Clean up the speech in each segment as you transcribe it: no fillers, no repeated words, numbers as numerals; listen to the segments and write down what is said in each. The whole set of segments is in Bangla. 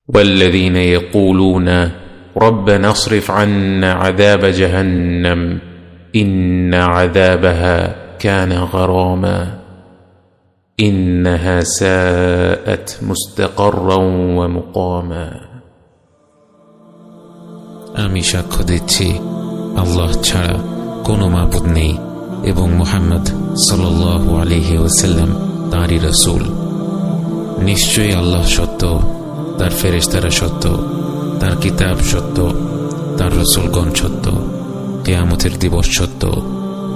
والذين يقولون ربنا اصرف عنا عذاب جهنم إن عذابها كان غراما إنها ساءت مستقرا ومقاما আমি সাক্ষ্য দিচ্ছি আল্লাহ ছাড়া কোনো মাবুদ নেই এবং মুহাম্মদ সাল্লাল্লাহু আলাইহি ওয়াসাল্লাম তাঁরই রাসূল। নিশ্চয়ই আল্লাহ সত্য, তার ফেরেশতারা সত্য, তার কিতাব সত্য, তার রাসূলগণ সত্য, কিয়ামতের দিবস সত্য,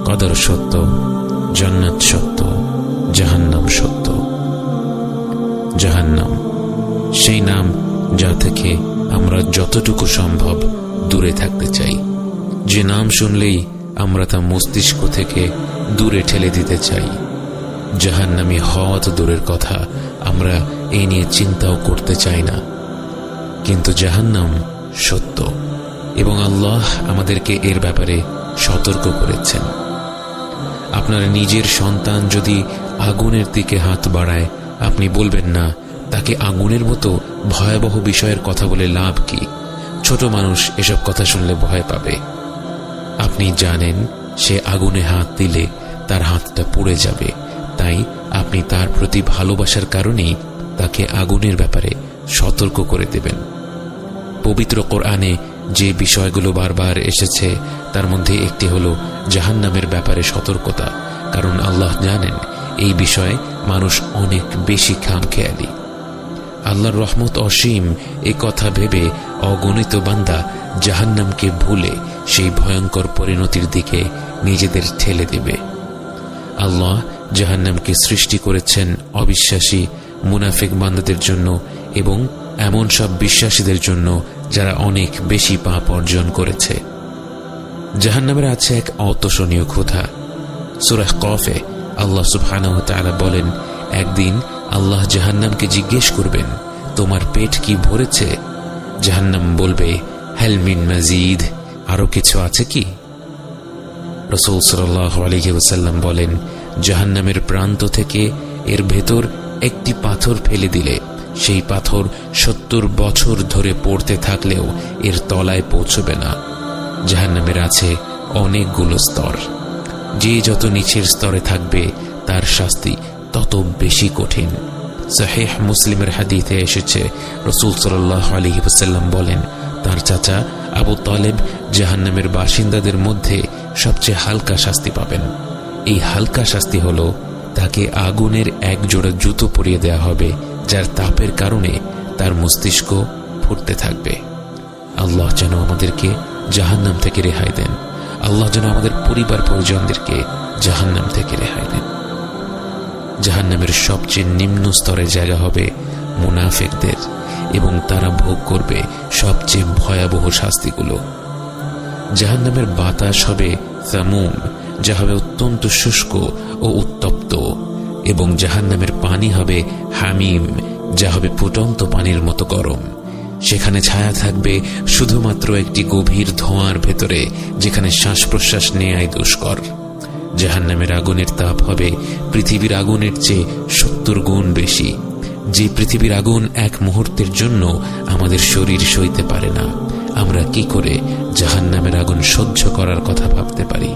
কদর সত্য, জান্নাত সত্য, জাহান্নাম সত্য। জাহান্নাম সেই নাম যা থেকে আমরা যতটুকু সম্ভব দূরে থাকতে চাই, যে নাম শুনলেই আমরা তা মস্তিষ্ক থেকে দূরে ঠেলে দিতে চাই। জাহান্নামী হওয়া তো দূরের কথা, আমরা এই নিয়ে চিন্তাও করতে চাই না। কিন্তু জাহান্নাম সত্য এবং আল্লাহ আমাদেরকে এর ব্যাপারে সতর্ক করেছেন। আপনার নিজের সন্তান যদি আগুনের দিকে হাত বাড়ায়, আপনি বলবেন না তাকে আগুনের মতো ভয়াবহ বিষয়ের কথা বলে লাভ কি? ছোট মানুষ এসব কথা শুনলে ভয় পাবে। আপনি জানেন সে আগুনে হাত দিলে তার হাতটা পুড়ে যাবে, তাই আপনি তার প্রতি ভালোবাসার কারণেই তাকে আগুনের ব্যাপারে সতর্ক করে দেবেন। পবিত্র কোরআনে যে বিষয়গুলো বারবার এসেছে তার মধ্যে একটি হলো জাহান্নামের ব্যাপারে সতর্কতা, কারণ আল্লাহ জানেন এই বিষয়ে মানুষ অনেক বেশি খামখেয়ালি। আল্লাহর রহমত অসীম এই কথা ভেবে অগণিত বান্দা জাহান্নামকে ভুলে সেই ভয়ঙ্কর পরিণতির দিকে নিজেদের ঠেলে দেবে। আল্লাহ জাহান্নামকে সৃষ্টি করেছেন অবিশ্বাসী মুনাফিক বান্দাদের জন্য এবং এমন সব বিশ্বাসীদের জন্য যারা অনেক বেশি পাপ অর্জন করেছে। জাহান্নামের আছে এক অতোষণীয় ক্ষুধা। সূরা কফে আল্লাহ সুবহানাহু ওয়া তাআলা বলেন, একদিন আল্লাহ জাহান্নামকে জিজ্ঞেস করবেন, তোমার পেট কি ভরেছে? জাহান্নাম বলবে, হাল মিন মাজিদ, আরো কিছু আছে কি? রাসূল সাল্লাল্লাহু আলাইহি ওয়াসাল্লাম বলেন, জাহান্নামের প্রান্ত থেকে এর ভেতর একটি পাথর ফেলে দিলে সেই পাথর 70 বছর ধরে পড়তে থাকলেও এর তলায় পৌঁছবে না। জাহান্নামের আছে অনেকগুলো স্তর, যে যত নিচের স্তরে থাকবে তার শাস্তি তত বেশি কঠিন। সহিহ মুসলিমের হাদিসে এসেছে, রাসূল সাল্লাল্লাহু আলাইহি ওয়াসাল্লাম বলেন, তার চাচা আবু তালেব জাহান্নামের বাসিন্দাদের মধ্যে সবচেয়ে হালকা শাস্তি পাবেন। এই হালকা শাস্তি হলো তাকে আগুনের এক জোড়া জুতো পরিয়ে দেয়া হবে, যার তাপের কারণে তার মস্তিষ্ক ফুটতে থাকবে। আল্লাহ যেন আমাদেরকে জাহান্নাম থেকে রেহাই দেন। আল্লাহ যেন আমাদের পরিবার পরিজনদেরকে জাহান্নাম থেকে রেহাই দেন। জাহান্নামের সবচেয়ে নিম্ন স্তরের জায়গা হবে মুনাফিকদের, এবং তারা ভোগ করবে সবচেয়ে ভয়াবহ শাস্তিগুলো। জাহান্নামের বাতাস হবে সামুম, যা হবে অত্যন্ত শুষ্ক ও উত্তপ্ত, এবং জাহান্নামের পানি হবে হামিম, যা হবে ফুটন্ত পানির মতো গরম। সেখানে ছায়া থাকবে শুধুমাত্র একটি গভীর ধোঁয়ার ভেতরে, যেখানে শ্বাস প্রশ্বাস নেয়াই দুষ্কর। জাহান্নামের আগুনের তাপ হবে পৃথিবীর আগুনের চেয়ে 70 গুণ বেশি। যে পৃথিবীর আগুন এক মুহূর্তের জন্য আমাদের শরীর সইতে পারে না, আমরা কি করে জাহান্নামের আগুন সহ্য করার কথা ভাবতে পারি?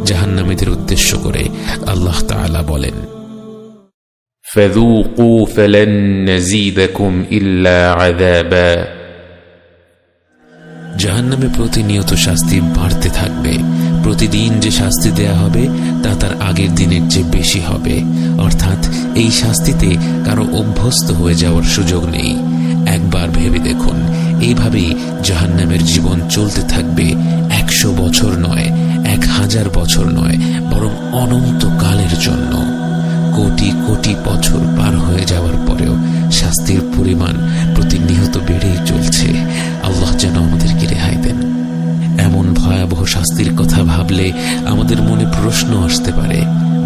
জাহান্নামীদের উদ্দেশ্য করে আল্লাহ তাআলা বলেন, فذوقوا فلن نزيدكم إلا عذابا। জাহান্নামে প্রতিনিয়ত শাস্তি বাড়তে থাকবে। প্রতিদিন যে শাস্তি দেয়া হবে তা তার আগের দিনের চেয়ে বেশি হবে, অর্থাৎ এই শাস্তিতে কারো অভ্যস্ত হয়ে যাওয়ার সুযোগ নেই। একবার ভেবে দেখুন, এইভাবেই জাহান্নামের জীবন চলতে থাকবে 100 বছর নয়, 1000 বছর নয়, বরং অনন্তকালের জন্য। কোটি কোটি বছর পার হয়ে যাওয়ার পরেও শাস্তির পরিমাণ প্রতিনিয়ত বেড়েই চলছে। আল্লাহ যেন আমাদেরকে রেহাই দেন। এমন ভয়াবহ শাস্তির কথা ভাবলে আমাদের মনে প্রশ্ন আসতে পারে,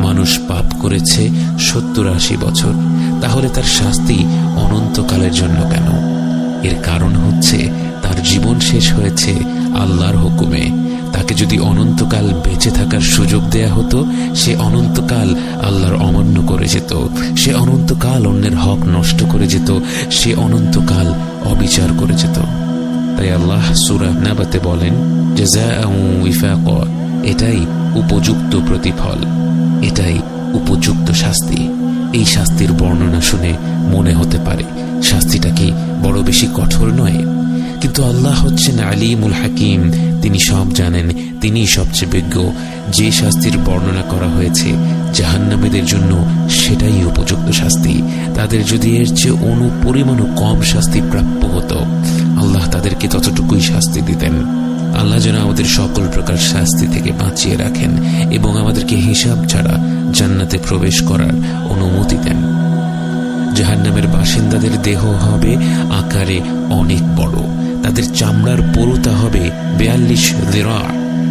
মানুষ পাপ করেছে 70-80 বছর, তাহলে তার শাস্তি অনন্তকালের জন্য কেন? এর কারণ হচ্ছে তার জীবন শেষ হয়েছে আল্লাহর হুকুমে, তাকে যদি অনন্তকাল বেঁচে থাকার সুযোগ দেয়া হতো, সে অনন্তকাল আল্লাহর অমান্য করে যেত, সে অনন্তকাল অন্যের হক নষ্ট করে যেত, সে অনন্তকাল অবিচার করে যেত। তাই আল্লাহ সূরা নাবাতে বলেন, জাযাআউ ওয়িফাকা, এটাই উপযুক্ত প্রতিফল, এটাই উপযুক্ত শাস্তি। এই শাস্তির বর্ণনা শুনে মনে হতে পারে শাস্তিটা কি বড় বেশি কঠোর নয়? কিন্তু আল্লাহ হচ্ছেন আলিমুল হাকিম, তিনি সব জানেন, তিনি সবচেয়ে বিজ্ঞ। যে শাস্তির বর্ণনা করা হয়েছে জাহান্নামীদের জন্য, সেটাই উপযুক্ত শাস্তি। তাদের যদি এর চেয়ে অনুপরিমাণও কম শাস্তি প্রাপ্য হতো, আল্লাহ তাদেরকে ততটুকুই শাস্তি দিতেন। আল্লাহ যেন আমাদের সকল প্রকার শাস্তি থেকে বাঁচিয়ে রাখেন এবং আমাদেরকে হিসাব ছাড়া জান্নাতে প্রবেশ করার অনুমতি দেন। জাহান্নামের বাসিন্দাদের দেহ হবে আকারে অনেক বড়, তাদের চামড়ার পুরুতা হবে 42 যিরা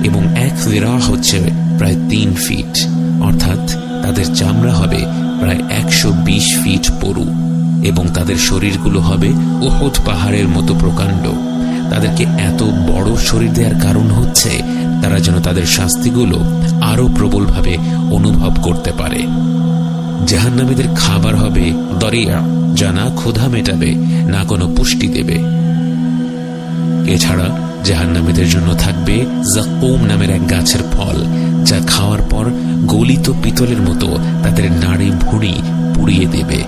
এবং 1 যিরা হচ্ছে প্রায় 3 ফিট, অর্থাৎ তাদের চামড়া হবে প্রায় 120 ফিট পুরু এবং তাদের শরীরগুলো হবে উহুদ পাহাড়ের মতো প্রকাণ্ড। তাদেরকে এত বড় শরীর দেওয়ার কারণ হচ্ছে তারা যেন তাদের শাস্তিগুলো আরো প্রবলভাবে অনুভব করতে পারে। জাহান্নামীদের খাবার হবে দরিয়া, যা না ক্ষুধা মেটাবে না কোনো পুষ্টি দেবে। এছাড়া জাহান্নামীদের জন্য থাকবে যাকুম নামের এক গাছের ফল, যা খাওয়ার পর গলিত পিতলের মতো তাদের নাড়ি ভুঁড়ি পুড়িয়ে দেবে।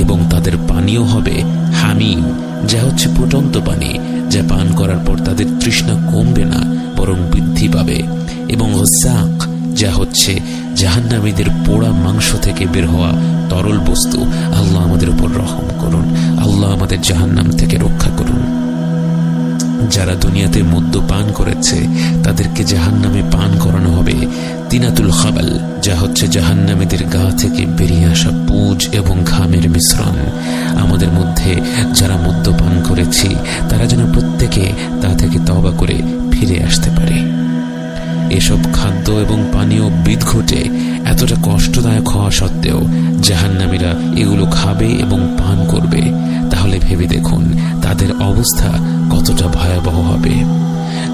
এবং তাদের পানীয় হবে হামিম, যা হচ্ছে ফুটন্ত পানি, যা পান করার পর তাদের তৃষ্ণা কমবে না বরং বৃদ্ধি পাবে। এবং গসাক, যা হচ্ছে জাহান্নামীদের পোড়া মাংস থেকে বের হওয়া তরল বস্তু। আল্লাহ আমাদের উপর রহম করুন, আল্লাহ আমাদের জাহান্নাম থেকে রক্ষা করুন। যারা দুনিয়াতে মদ্য পান করেছে তাদেরকে জাহান্নামে পান করানো হবে তিনাতুল খাবাল, যা হচ্ছে জাহান্নামীদের গা থেকে বেরিয়ে আসা পুজ এবং ঘামের মিশ্রণ। আমাদের মধ্যে যারা মদ্য পান করেছি তারা যেন প্রত্যেকে তা থেকে তওবা করে ফিরে আসতে পারে। এসব খাদ্য এবং পানীয় বিদঘুটে এতটা কষ্টদায়ক হওয়া সত্ত্বেও জাহান্নামীরা এগুলো খাবে এবং পান করবে। তাহলে ভেবে দেখুন তাদের অবস্থা কতটা ভয়াবহ হবে।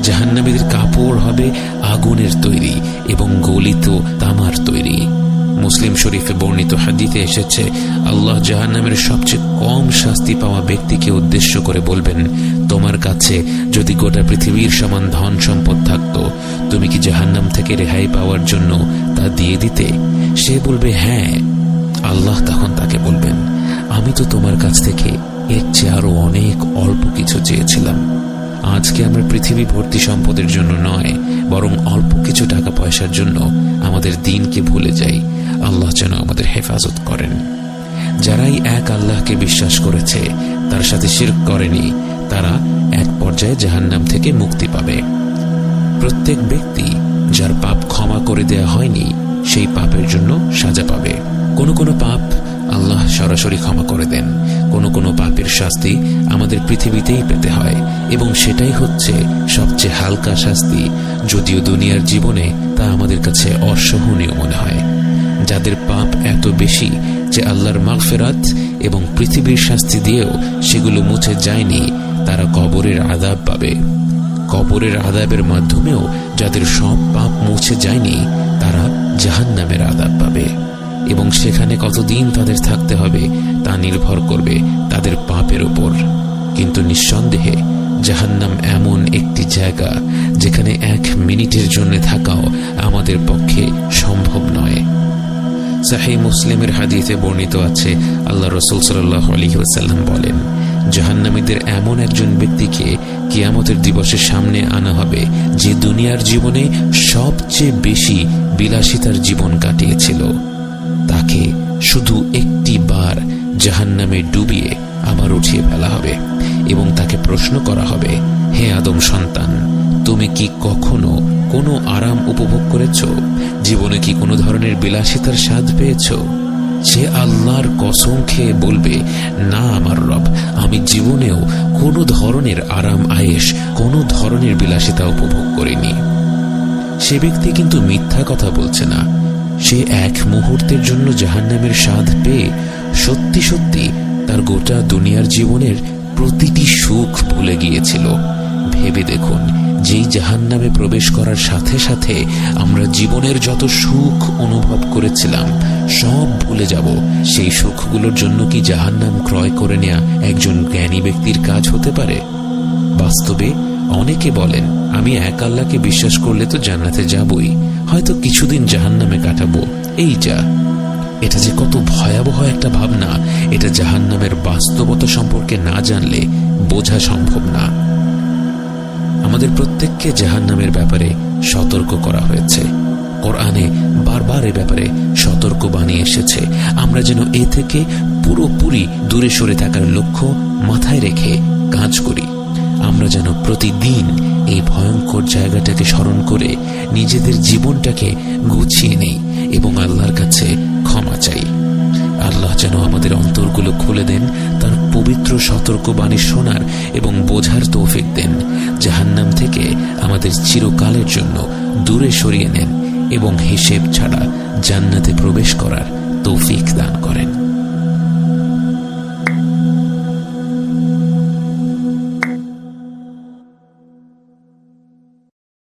জাহান্নামীদের কাপড় হবে আগুনের তৈরি এবং গলিত তামার তৈরি। মুসলিম শরীফে বর্ণিত হাদিসে এসেছে, আল্লাহ জাহান্নামের সবচেয়ে কম শাস্তি পাওয়া ব্যক্তিকে উদ্দেশ্য করে বলবেন, তোমার কাছে যদি গোটা পৃথিবীর সমান ধন সম্পদ থাকতো, তুমি কি জাহান্নাম থেকে রেহাই পাওয়ার জন্য তা দিয়ে দিতে? সে বলবে হ্যাঁ। আল্লাহ তখন তাকে বলবেন, আমি তো তোমার কাছ থেকে এর চেয়ে আরো অনেক অল্প কিছু চেয়েছিলাম। আজকে আমরা পৃথিবী ভর্তি সম্পদের জন্য নয়, বরং অল্প কিছু টাকা পয়সার জন্য আমাদের দিনকে ভুলে যাই। আল্লাহ যেন আমাদের হেফাজত করেন। যারাই এক আল্লাহকে বিশ্বাস করেছে, তার সাথে শিরক করেনি, তারা এক পর্যায়ে জাহান্নাম থেকে মুক্তি পাবে। প্রত্যেক ব্যক্তি যার পাপ ক্ষমা করে দেয়া হয়নি, সেই পাপের জন্য সাজা পাবে। কোনো কোনো পাপ আল্লাহ সরাসরি ক্ষমা করে দেন, কোনো কোনো পাপের শাস্তি আমাদের পৃথিবীতেই পেতে হয় এবং সেটাই হচ্ছে সবচেয়ে হালকা শাস্তি, যদিও দুনিয়ার জীবনে তা আমাদের কাছে অসহনীয় মনে হয়। যাদের পাপ এত বেশি যে আল্লাহর মাগফিরাত এবং পৃথিবীর শাস্তি দিয়েও সেগুলো মুছে যায়নি, তারা কবরের আযাব পাবে। কবরের আযাবের মাধ্যমেও যাদের সব পাপ মুছে যায়নি, তারা জাহান্নামের আযাব পাবে এবং সেখানে কতদিন তাদের থাকতে হবে তা নির্ভর করবে তাদের পাপের উপর। কিন্তু নিঃসন্দেহে জাহান্নাম এমন একটি জায়গা যেখানে 1 মিনিটের জন্য থাকাও আমাদের পক্ষে সম্ভব নয়। সহিহ মুসলিমের হাদিসে বর্ণিত আছে, আল্লাহ রাসূল সাল্লাল্লাহু আলাইহি ওয়াসাল্লাম বলেন, জাহান্নামীদের এমন একজন ব্যক্তিকে কিয়ামতের দিবসের সামনে আনা হবে যে দুনিয়ার জীবনে সবচেয়ে বেশি বিলাসিতার জীবন কাটিয়েছিল। তাকে শুধু একটি বার জাহান্নামে ডুবিয়ে আবার উঠিয়ে ফেলা হবে এবং তাকে প্রশ্ন করা হবে, হে আদম সন্তান, তুমি কি কখনো কোনো আরাম উপভোগ করেছ? জীবনে কি কোনো ধরনের বিলাসিতার স্বাদ পেয়েছ? সে আল্লাহর কসম খেয়ে বলবে, না আমার রব, আমি জীবনেও কোনো ধরনের আরাম আয়েশ, কোনো ধরনের বিলাসিতা উপভোগ করিনি। সে ব্যক্তি কিন্তু মিথ্যা কথা বলছে না। সে এক মুহূর্তের জন্য জাহান্নামের স্বাদ পেয়ে সত্যি সত্যি তার গোটা দুনিয়ার জীবনের প্রতিটি সুখ ভুলে গিয়েছিল। ভেবে দেখুন, যেই জাহান্নামে প্রবেশ করার সাথে সাথে আমরা জীবনের যত সুখ অনুভব করেছিলাম সব ভুলে যাব, সেই সুখগুলোর জন্য কি জাহান্নাম ক্রয় করে নেওয়া একজন জ্ঞানী ব্যক্তির কাজ হতে পারে? বাস্তবে অনেকে বলেন, আমি এক আল্লাহকে বিশ্বাস করলে তো জান্নাতে যাবই, হয়তো কিছুদিন জাহান্নামে কাটাবো, এই যা। এটা যে কত ভয়াবহ একটা ভাবনা, এটা জাহান্নামের বাস্তবতা সম্পর্কে না জানলে বোঝা সম্ভব না। আমাদের প্রত্যেককে জাহান্নামের ব্যাপারে সতর্ক করা হয়েছে। কোরআনে বারবার এ ব্যাপারে সতর্ক বাণী এসেছে। আমরা যেন এ থেকে পুরোপুরি দূরে সরে থাকার লক্ষ্য মাথায় রেখে কাজ করি। আমরা যেন প্রতিদিন এই ভয়ঙ্কর জায়গাটাকে স্মরণ করে নিজেদের জীবনটাকে গুছিয়ে নেই এবং আল্লাহর কাছে ক্ষমা চাই। আল্লাহ যেন আমাদের অন্তরগুলো খুলে দেন, তার পবিত্র সতর্কবাণী শোনার এবং বোঝার তৌফিক দেন, জাহান্নাম থেকে আমাদের চিরকালের জন্য দূরে সরিয়ে নেন এবং হিসেব ছাড়া জান্নাতে প্রবেশ করার তৌফিক দান করেন।